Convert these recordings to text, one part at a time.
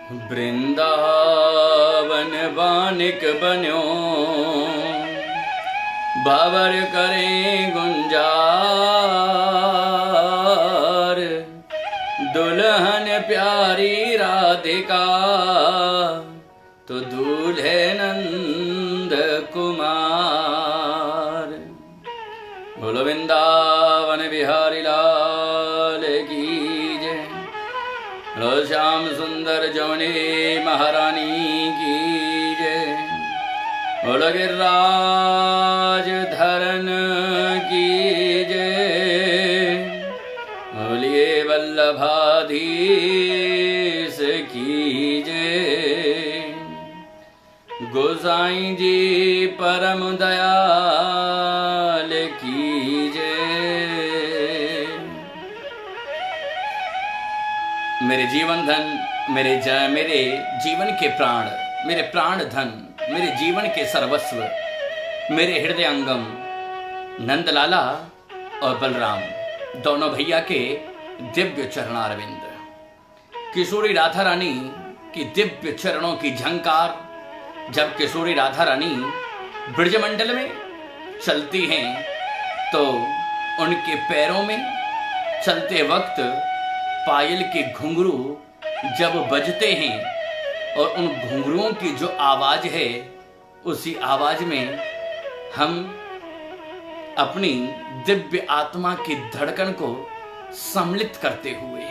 वृंदावन बानिक बन्यो बाबर करें गुंजार। दुल्हन प्यारी राधिका तो दूल्हे नंद कुमार। बोलो वृंदावन बिहारी लाल की जय। बोलो श्याम सुंदर जौनी महारानी की जय। बोलो गिरिराज धरन की जय। बोलिए वल्लभाधीश की जय। गोसाई जी परम दयाल की जय। मेरे जीवन धन, मेरे जीवन के प्राण, मेरे प्राण धन, मेरे जीवन के सर्वस्व, मेरे हृदय अंगम नंदलाला और बलराम दोनों भैया के दिव्य चरणारविंद, किशोरी राधा रानी की दिव्य चरणों की झंकार। जब किशोरी राधा रानी ब्रजमंडल में चलती हैं तो उनके पैरों में चलते वक्त पायल के घुंघरू जब बजते हैं और उन घुंघरुओं की जो आवाज है, उसी आवाज में हम अपनी दिव्य आत्मा की धड़कन को सम्मिलित करते हुए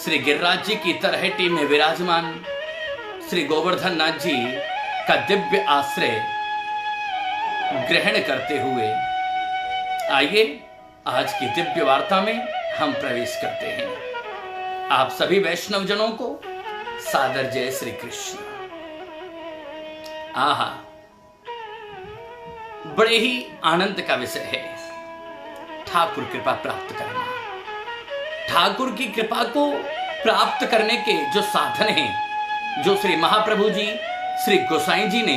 श्री गिरिराज जी की तरहटी में विराजमान श्री गोवर्धन नाथ जी का दिव्य आश्रय ग्रहण करते हुए आइए आज की दिव्य वार्ता में हम प्रवेश करते हैं। आप सभी वैष्णव जनों को सादर जय श्री कृष्ण। आहा, बड़े ही आनंद का विषय है ठाकुर कृपा प्राप्त करना। ठाकुर की कृपा को प्राप्त करने के जो साधन हैं, जो श्री महाप्रभु जी श्री गोसाई जी ने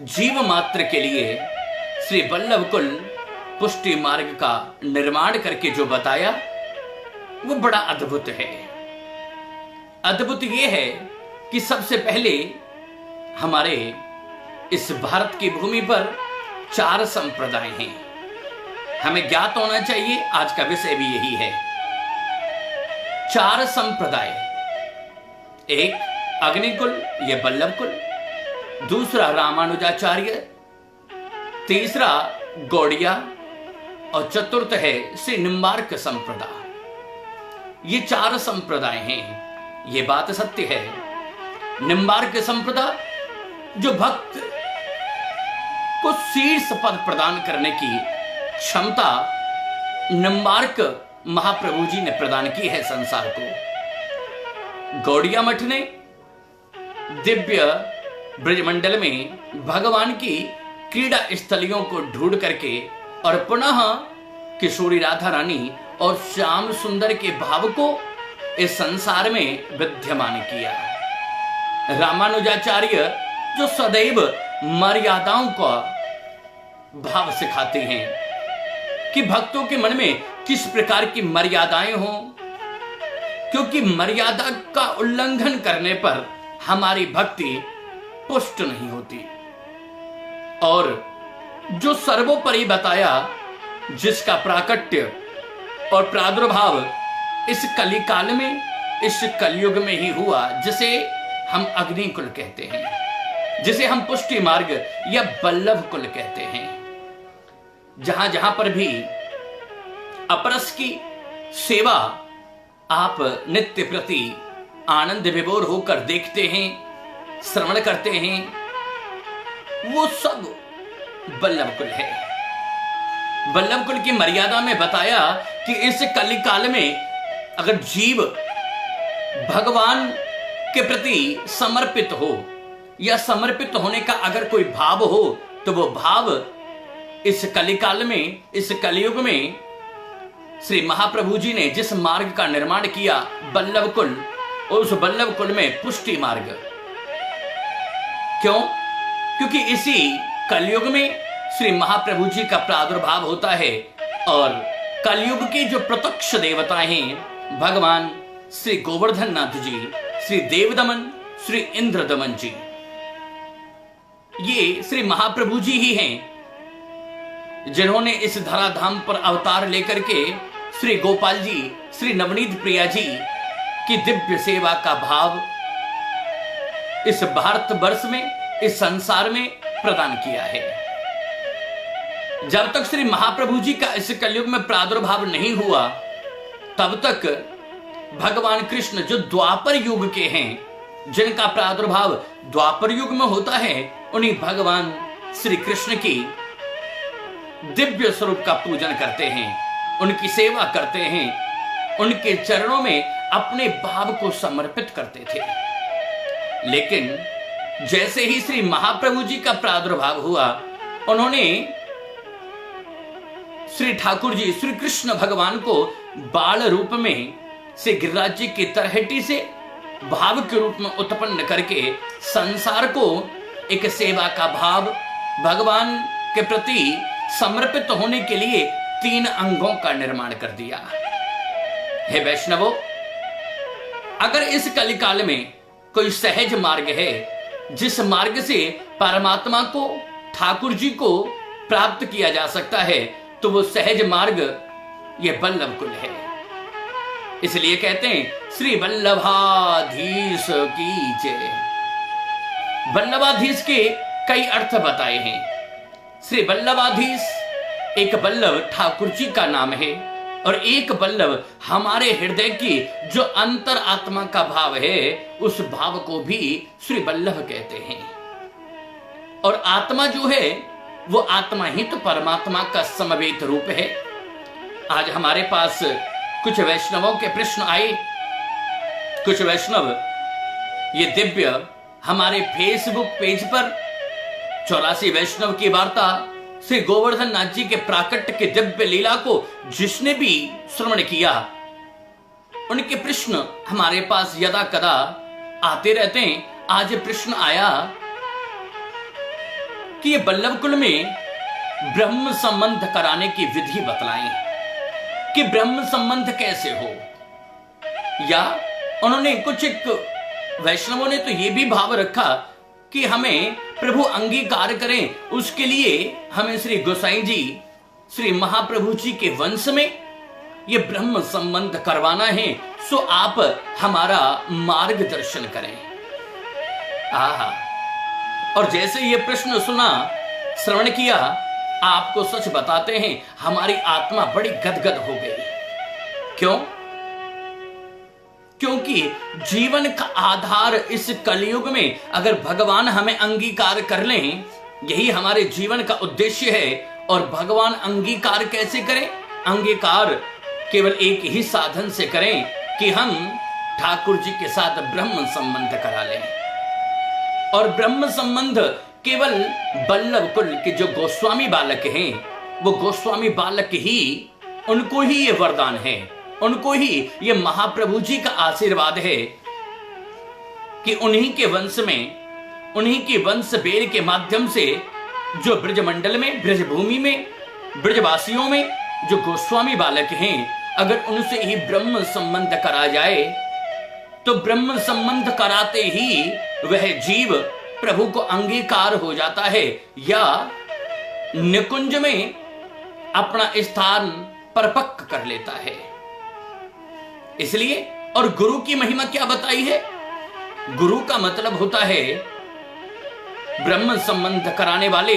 जीव मात्र के लिए श्री वल्लभ कुल पुष्टि मार्ग का निर्माण करके जो बताया, वो बड़ा अद्भुत है। अद्भुत ये है कि सबसे पहले हमारे इस भारत की भूमि पर 4 संप्रदाय हैं। हमें ज्ञात होना चाहिए, आज का विषय भी यही है। 4 संप्रदाय, एक अग्निकुल ये वल्लभ कुल, दूसरा रामानुजाचार्य, तीसरा गौड़िया और चतुर्थ है श्री निम्बार्क संप्रदाय। ये 4 संप्रदाय हैं। ये बात सत्य है। निम्बार्क संप्रदाय जो भक्त को शीर्ष पद प्रदान करने की क्षमता निम्बार्क महाप्रभु जी ने प्रदान की है संसार को। गौड़िया मठ ने दिव्य ब्रजमंडल में भगवान की क्रीड़ा स्थलियों को ढूंढ करके और पुनः किशोरी राधा रानी और श्याम सुंदर के भाव को इस संसार में विद्यमान किया। रामानुजाचार्य जो सदैव मर्यादाओं का भाव सिखाते हैं कि भक्तों के मन में किस प्रकार की मर्यादाएं हों, क्योंकि मर्यादा का उल्लंघन करने पर हमारी भक्ति पुष्ट नहीं होती। और जो सर्वोपरि बताया, जिसका प्राकट्य और प्रादुर्भाव इस कलिकाल में, इस कलयुग में ही हुआ, जिसे हम अग्निकुल कहते हैं, जिसे हम पुष्टि मार्ग या वल्लभ कुल कहते हैं। जहां जहां पर भी अपरस की सेवा आप नित्य प्रति आनंद विभोर होकर देखते हैं, श्रवण करते हैं, वो सब वल्लभ कुल है। वल्लभ कुल की मर्यादा में बताया कि इस कलिकाल में अगर जीव भगवान के प्रति समर्पित हो या समर्पित होने का अगर कोई भाव हो, तो वो भाव इस कलिकाल में, इस कलयुग में श्री महाप्रभु जी ने जिस मार्ग का निर्माण किया वल्लभ कुल, और उस वल्लभ कुल में पुष्टि मार्ग। क्यों? क्योंकि इसी कलयुग में श्री महाप्रभु जी का प्रादुर्भाव होता है और कलयुग के जो प्रत्यक्ष देवता हैं भगवान श्री गोवर्धन नाथ जी, श्री देवदमन, श्री इंद्रदमन जी। ये श्री महाप्रभु जी ही हैं जिन्होंने इस धराधाम पर अवतार लेकर के श्री गोपाल जी, श्री नवनीत प्रिया जी की दिव्य सेवा का भाव इस भारतवर्ष में, इस संसार में प्रदान किया है। जब तक श्री महाप्रभु जी का इस कलयुग में प्रादुर्भाव नहीं हुआ, तब तक भगवान कृष्ण जो द्वापर युग के हैं, जिनका प्रादुर्भाव द्वापर युग में होता है, उन्हीं भगवान श्री कृष्ण की दिव्य स्वरूप का पूजन करते हैं, उनकी सेवा करते हैं, उनके चरणों में अपने भाव को समर्पित करते थे। लेकिन जैसे ही श्री महाप्रभु जी का प्रादुर्भाव हुआ, उन्होंने श्री ठाकुर जी, श्री कृष्ण भगवान को बाल रूप में से गिरिराज जी की तरहटी से भाव के रूप में उत्पन्न करके संसार को एक सेवा का भाव, भगवान के प्रति समर्पित होने के लिए 3 अंगों का निर्माण कर दिया। हे वैष्णवों, अगर इस कलिकाल में कोई सहज मार्ग है जिस मार्ग से परमात्मा को, ठाकुर जी को प्राप्त किया जा सकता है, तो वो सहज मार्ग ये वल्लभ कुल है। इसलिए कहते हैं श्री वल्लभाधीश की जय। वल्लभाधीश के कई अर्थ बताए हैं। श्री वल्लभाधीश, एक वल्लभ ठाकुर जी का नाम है और एक वल्लभ हमारे हृदय की जो अंतर आत्मा का भाव है, उस भाव को भी श्री वल्लभ कहते हैं। और आत्मा जो है वो आत्मा ही तो परमात्मा का समवेत रूप है। आज हमारे पास कुछ वैष्णवों के प्रश्न आए। कुछ वैष्णव ये दिव्य हमारे फेसबुक पेज पर 84 वैष्णव की वार्ता श्री गोवर्धन नाथ जी के प्राकट्य के दिव्य लीला को जिसने भी श्रवण किया, उनके प्रश्न हमारे पास यदा कदा आते रहते हैं। आज प्रश्न आया कि ये वल्लभ कुल में ब्रह्म संबंध कराने की विधि बतलाएं कि ब्रह्म संबंध कैसे हो। या उन्होंने कुछ एक वैष्णवों ने तो ये भी भाव रखा कि हमें प्रभु अंगीकार करें, उसके लिए हमें श्री गोसाई जी, श्री महाप्रभु जी के वंश में ये ब्रह्म संबंध करवाना है, सो आप हमारा मार्गदर्शन करें। आहा, और जैसे ये प्रश्न सुना, श्रवण किया, आपको सच बताते हैं हमारी आत्मा बड़ी गदगद हो गई। क्यों? क्योंकि जीवन का आधार इस कलयुग में अगर भगवान हमें अंगीकार कर लें, यही हमारे जीवन का उद्देश्य है। और भगवान अंगीकार कैसे करें? अंगीकार केवल एक ही साधन से करें कि हम ठाकुर जी के साथ ब्रह्म संबंध करा लें। और ब्रह्म संबंध केवल वल्लभ कुल के जो गोस्वामी बालक हैं, वो गोस्वामी बालक ही, उनको ही ये वरदान है, उनको ही ये महाप्रभु जी का आशीर्वाद है कि उन्हीं के वंश में, उन्हीं के वंश बेल के माध्यम से जो ब्रजमंडल में, ब्रज भूमि में, ब्रजवासियों में जो गोस्वामी बालक हैं, अगर उनसे ही ब्रह्म संबंध करा जाए, तो ब्रह्म संबंध कराते ही वह जीव प्रभु को अंगीकार हो जाता है या निकुंज में अपना स्थान परपक्व कर लेता है। इसलिए, और गुरु की महिमा क्या बताई है? गुरु का मतलब होता है ब्रह्म संबंध कराने वाले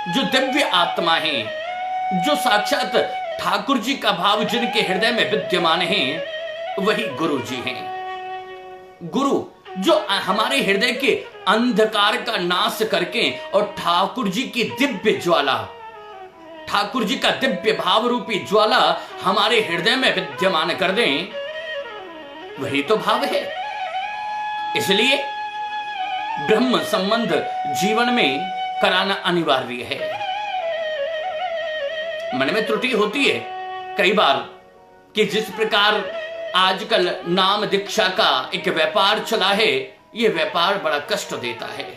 जो दिव्य आत्मा हैं, जो साक्षात ठाकुर जी का भाव जिनके हृदय में विद्यमान है, वही गुरु जी हैं। गुरु जो हमारे हृदय के अंधकार का नाश करके और ठाकुर जी की दिव्य ज्वाला, ठाकुर जी का दिव्य भाव रूपी ज्वाला हमारे हृदय में विद्यमान कर दें, वही तो भाव है। इसलिए ब्रह्म संबंध जीवन में कराना अनिवार्य है। मन में त्रुटि होती है कई बार कि जिस प्रकार आजकल नाम दीक्षा का एक व्यापार चला है, यह व्यापार बड़ा कष्ट देता है।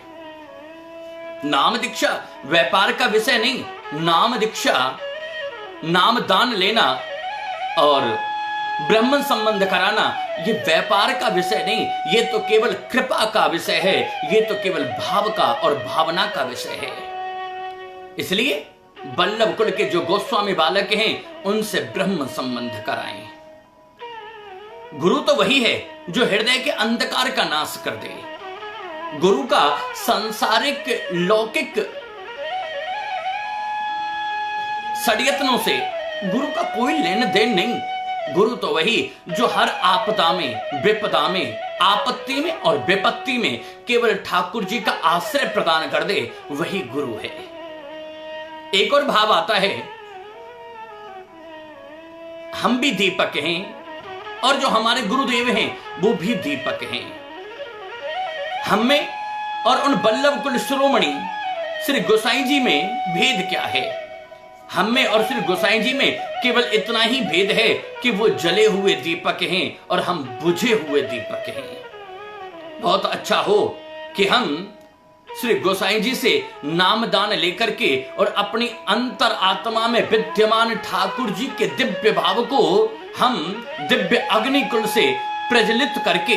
नाम दीक्षा व्यापार का विषय नहीं। नाम दीक्षा, नाम दान लेना और ब्राह्मण संबंध कराना ये व्यापार का विषय नहीं, ये तो केवल कृपा का विषय है, ये तो केवल भाव का और भावना का विषय है। इसलिए बल्लभ कुल के जो गोस्वामी बालक हैं उनसे ब्रह्म संबंध कराएं। गुरु तो वही है जो हृदय के अंधकार का नाश कर दे। गुरु का सांसारिक लौकिक षड्यंत्रों से गुरु का कोई लेन देन नहीं। गुरु तो वही जो हर आपदा में, विपदा में, आपत्ति में और विपत्ति में केवल ठाकुर जी का आश्रय प्रदान कर दे, वही गुरु है। एक और भाव आता है, हम भी दीपक हैं और जो हमारे गुरुदेव हैं वो भी दीपक हैं। हम में और उन बल्लभ कुल शिरोमणि श्री गोसाई जी में भेद क्या है? हम में और श्री गोसाई जी में केवल इतना ही भेद है कि वो जले हुए दीपक हैं और हम बुझे हुए दीपक हैं। बहुत अच्छा हो कि हम श्री गोसाई जी से नामदान लेकर के और अपनी अंतर आत्मा में विद्यमान ठाकुर जी के दिव्य भाव को हम दिव्य अग्नि कुल से प्रज्वलित करके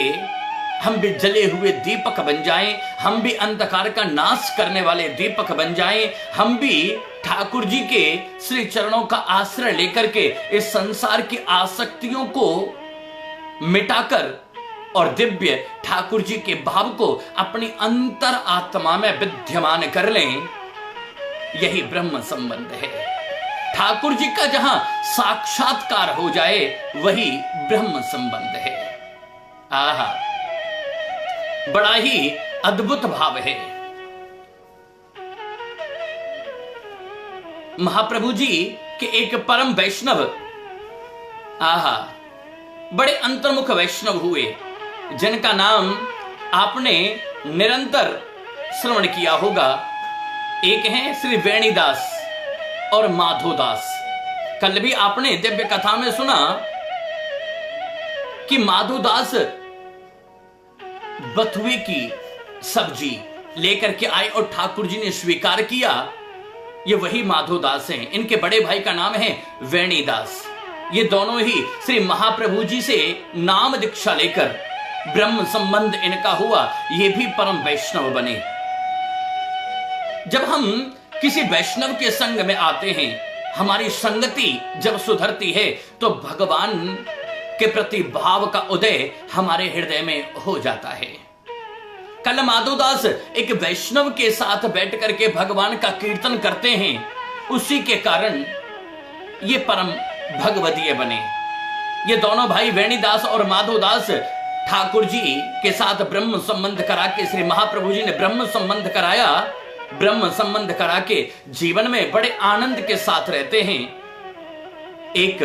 हम भी जले हुए दीपक बन जाएं, हम भी अंधकार का नाश करने वाले दीपक बन जाएं, हम भी ठाकुर जी के श्री चरणों का आश्रय लेकर के इस संसार की आसक्तियों को मिटाकर और दिव्य ठाकुर जी के भाव को अपनी अंतर आत्मा में विद्यमान कर लें। यही ब्रह्म संबंध है। ठाकुर जी का जहां साक्षात्कार हो जाए वही ब्रह्म संबंध है। आहा, बड़ा ही अद्भुत भाव है। महाप्रभु जी के एक परम वैष्णव, आहा, बड़े अंतर्मुख वैष्णव हुए जिनका नाम आपने निरंतर श्रवण किया होगा। एक हैं श्री वेणीदास और माधोदास। कल भी आपने दिव्य कथा में सुना कि माधोदास बथुए की सब्जी लेकर के आए और ठाकुर जी ने स्वीकार किया। ये वही माधोदास हैं। इनके बड़े भाई का नाम है वेणीदास। ये दोनों ही श्री महाप्रभु जी से नाम दीक्षा लेकर ब्रह्म संबंध इनका हुआ। ये भी परम वैष्णव बने। जब हम किसी वैष्णव के संग में आते हैं, हमारी संगति जब सुधरती है तो भगवान के प्रति भाव का उदय हमारे हृदय में हो जाता है। कल माधोदास एक वैष्णव के साथ बैठ करके भगवान का कीर्तन करते हैं, उसी के कारण ये परम भगवदीय बने। ये दोनों भाई वेणीदास और माधोदास ठाकुर जी के साथ ब्रह्म संबंध करा के, श्री महाप्रभु जी ने ब्रह्म संबंध कराया। ब्रह्म संबंध करा के जीवन में बड़े आनंद के साथ रहते हैं। एक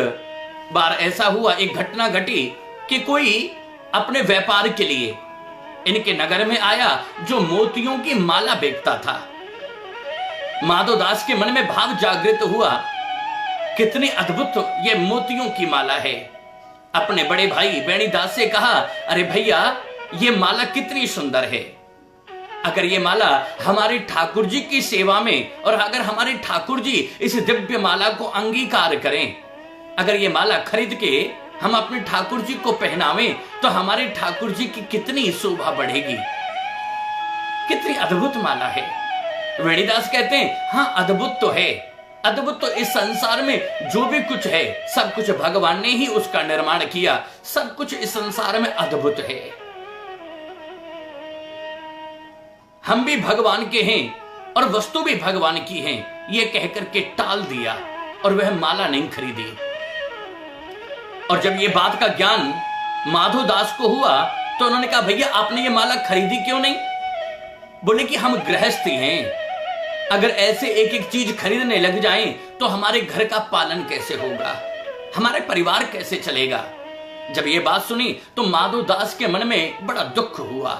बार ऐसा हुआ, एक घटना घटी कि कोई अपने व्यापार के लिए इनके नगर में आया जो मोतियों की माला बेचता था। माधोदास के मन में भाव जागृत हुआ, कितनी अद्भुत ये मोतियों की माला है। अपने बड़े भाई वेणीदास से कहा, अरे भैया, ये माला कितनी सुंदर है। अगर ये माला हमारे ठाकुर जी की सेवा में और अगर हमारे ठाकुर जी इस दिव्य माला को अंगीकार करें, अगर ये माला खरीद के हम अपने ठाकुर जी को पहनावें तो हमारे ठाकुर जी की कितनी शोभा बढ़ेगी। कितनी अद्भुत माला है। वेणीदास कहते हैं, हाँ, अद्भुत तो है। अद्भुत तो इस संसार में जो भी कुछ है सब कुछ भगवान ने ही उसका निर्माण किया। सब कुछ इस संसार में अद्भुत है। हम भी भगवान के हैं और वस्तु भी भगवान की है, ये कहकर के टाल दिया और वह माला नहीं खरीदी। और जब ये बात का ज्ञान माधोदास को हुआ तो उन्होंने कहा, भैया आपने ये माला खरीदी क्यों नहीं? बोले कि हम गृहस्थी हैं, अगर ऐसे एक एक चीज खरीदने लग जाएं तो हमारे घर का पालन कैसे होगा, हमारे परिवार कैसे चलेगा। जब ये बात सुनी तो माधोदास के मन में बड़ा दुख हुआ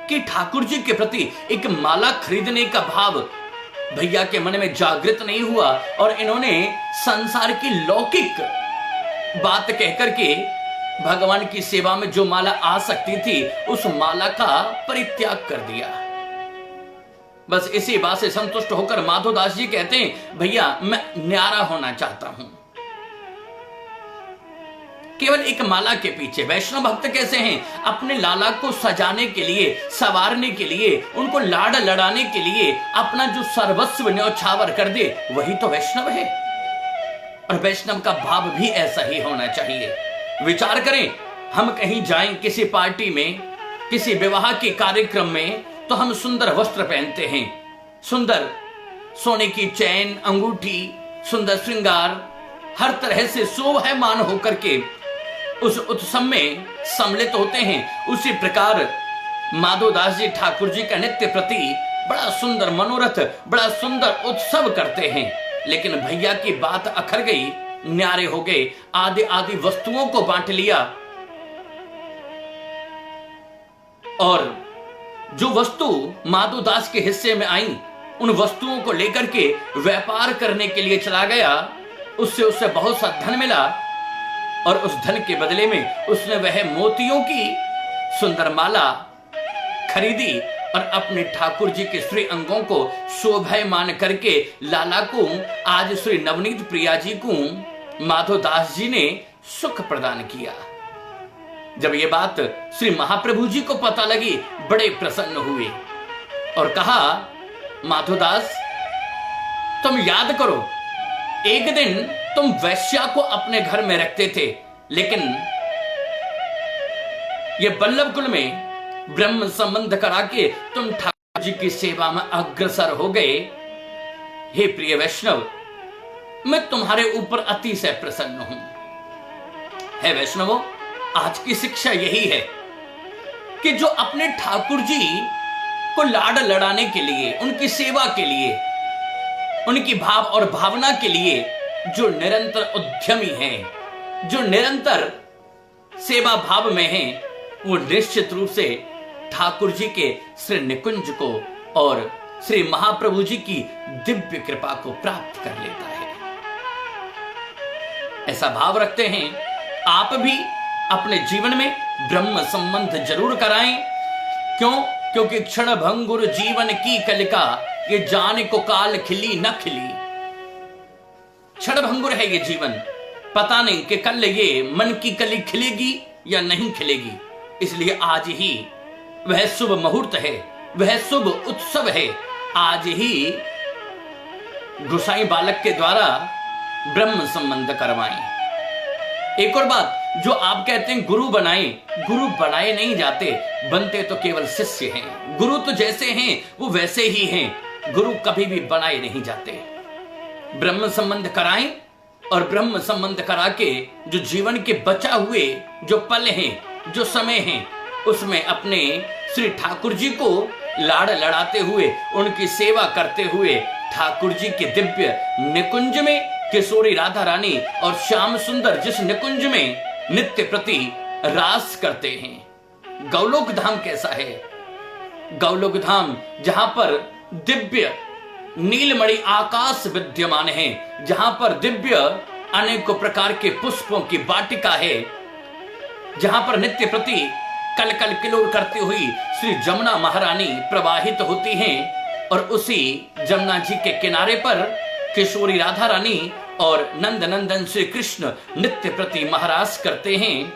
कि ठाकुर जी के प्रति एक माला खरीदने का भाव भैया के मन में जागृत नहीं हुआ और इन्होंने संसार की लौकिक बात कहकर के भगवान की सेवा में जो माला आ सकती थी उस माला का परित्याग कर दिया। बस इसी बात से संतुष्ट होकर माधोदास जी कहते हैं, भैया मैं न्यारा होना चाहता हूं। केवल एक माला के पीछे। वैष्णव भक्त कैसे हैं? अपने लाला को सजाने के लिए, संवारने के लिए, उनको लाड़ लड़ाने के लिए अपना जो सर्वस्व न्यौछावर कर दे, वही तो वैष्णव है। और वैष्णव का भाव भी ऐसा ही होना चाहिए। विचार करें, हम कहीं जाएं किसी पार्टी में, किसी विवाह के कार्यक्रम में, तो हम सुंदर वस्त्र पहनते हैं, सुंदर सोने की चैन, अंगूठी, सुंदर श्रृंगार, हर तरह से शोभायमान होकर के उस उत्सव में सम्मिलित होते हैं। उसी प्रकार माधोदास जी ठाकुर जी का नित्य प्रति बड़ा सुंदर मनोरथ, बड़ा सुंदर उत्सव करते हैं। लेकिन भैया की बात अखर गई, न्यारे हो गए, आदि आदि वस्तुओं को बांट लिया, और जो वस्तु माधोदास के हिस्से में आई, उन वस्तुओं को लेकर के व्यापार करने के लिए चला गया। उससे उसे बहुत सा धन मिला, और उस धन के बदले में उसने वह मोतियों की सुंदर माला खरीदी और अपने ठाकुर जी के श्री अंगों को शोभायमान करके लाला को, आज श्री नवनीत प्रिया जी को माधोदास जी ने सुख प्रदान किया। जब ये बात श्री महाप्रभु जी को पता लगी, बड़े प्रसन्न हुए और कहा, माधोदास तुम याद करो, एक दिन तुम वैश्या को अपने घर में रखते थे, लेकिन ये बल्लभ कुल में ब्रह्म संबंध करा के तुम ठाकुर जी की सेवा में अग्रसर हो गए। हे प्रिय वैष्णव, मैं तुम्हारे ऊपर अतिशय प्रसन्न हूं। हे वैष्णवों, आज की शिक्षा यही है कि जो अपने ठाकुर जी को लाड़ लड़ाने के लिए, उनकी सेवा के लिए, उनकी भाव और भावना के लिए जो निरंतर उद्यमी हैं, जो निरंतर सेवा भाव में हैं, वो निश्चित रूप से ठाकुर जी के श्री निकुंज को और श्री महाप्रभु जी की दिव्य कृपा को प्राप्त कर लेता है। ऐसा भाव रखते हैं आप भी अपने जीवन में ब्रह्म संबंध जरूर कराएं। क्यों? क्योंकि क्षण भंगुर जीवन की कलिका, ये जाने को काल खिली न खिली। क्षण भंगुर है ये जीवन, पता नहीं कि कल ये मन की कली खिलेगी या नहीं खिलेगी। इसलिए आज ही वह शुभ मुहूर्त है, वह शुभ उत्सव है। आज ही गोसाई बालक के द्वारा ब्रह्म संबंध करवाएं। एक और बात, जो आप कहते हैं गुरु बनाए, गुरु बनाए नहीं जाते, बनते तो केवल शिष्य हैं। गुरु तो जैसे हैं वो वैसे ही हैं, गुरु कभी भी बनाए नहीं जाते। ब्रह्म संबंध कराएं, और ब्रह्म संबंध करा के जो जीवन के बचा हुए जो पल हैं, जो समय हैं, उसमें अपने श्री ठाकुर जी को लाड़ लड़ाते हुए, उनकी सेवा करते हुए, ठाकुर जी के दिव्य निकुंज में किशोरी राधा रानी और श्याम सुंदर जिस निकुंज में नित्य प्रति रास करते हैं। गौलोक धाम कैसा है? गौलोक धाम जहां पर दिव्य नीलमणि आकाश विद्यमान है, जहां पर दिव्य अनेकों प्रकार के पुष्पों की वाटिका है, जहां पर नित्य प्रति कल कल किलोर करती हुई श्री जमुना महारानी प्रवाहित होती हैं, और उसी जमुना जी के किनारे पर किशोरी राधा रानी और नंद नंदन श्री कृष्ण नित्य प्रति महारास करते हैं,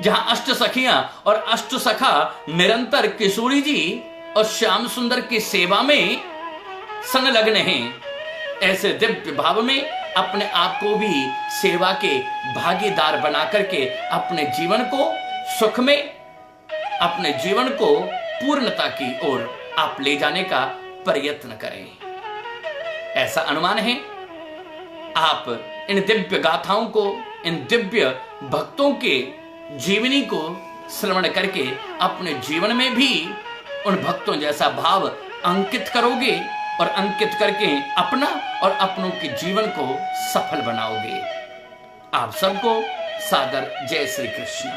जहां अष्ट सखियां और अष्ट सखा निरंतर किशोरी जी और श्याम सुंदर की सेवा में संलग्न हैं। ऐसे दिव्य भाव में अपने आप को भी सेवा के भागीदार बना करके अपने जीवन को सुख में, अपने जीवन को पूर्णता की ओर आप ले जाने का प्रयत्न करें। ऐसा अनुमान है आप इन दिव्य गाथाओं को, इन दिव्य भक्तों के जीवनी को श्रवण करके अपने जीवन में भी उन भक्तों जैसा भाव अंकित करोगे, और अंकित करके अपना और अपनों के जीवन को सफल बनाओगे। आप सबको सादर जय श्री कृष्ण।